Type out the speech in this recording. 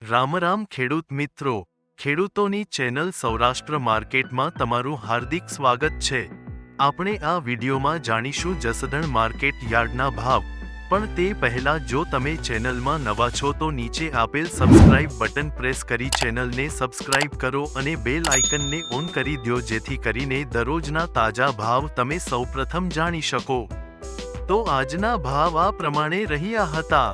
રામ રામ ખેડૂત મિત્રો, ખેડૂતોની ચેનલ સૌરાષ્ટ્ર માર્કેટમાં તમારું હાર્દિક સ્વાગત છે। આપણે આ વિડીયોમાં જાણીશું જસદણ માર્કેટ યાર્ડના ભાવ, પણ તે પહેલા જો તમે ચેનલમાં નવા છો તો નીચે આપેલ સબસ્ક્રાઇબ બટન પ્રેસ કરી ચેનલને સબસ્ક્રાઇબ કરો અને બેલ આઇકનને ઓન કરી દો જેથી કરીને દરરોજના તાજા ભાવ તમે સૌપ્રથમ જાણી શકો। તો આજના ભાવ આ પ્રમાણે રહ્યા હતા।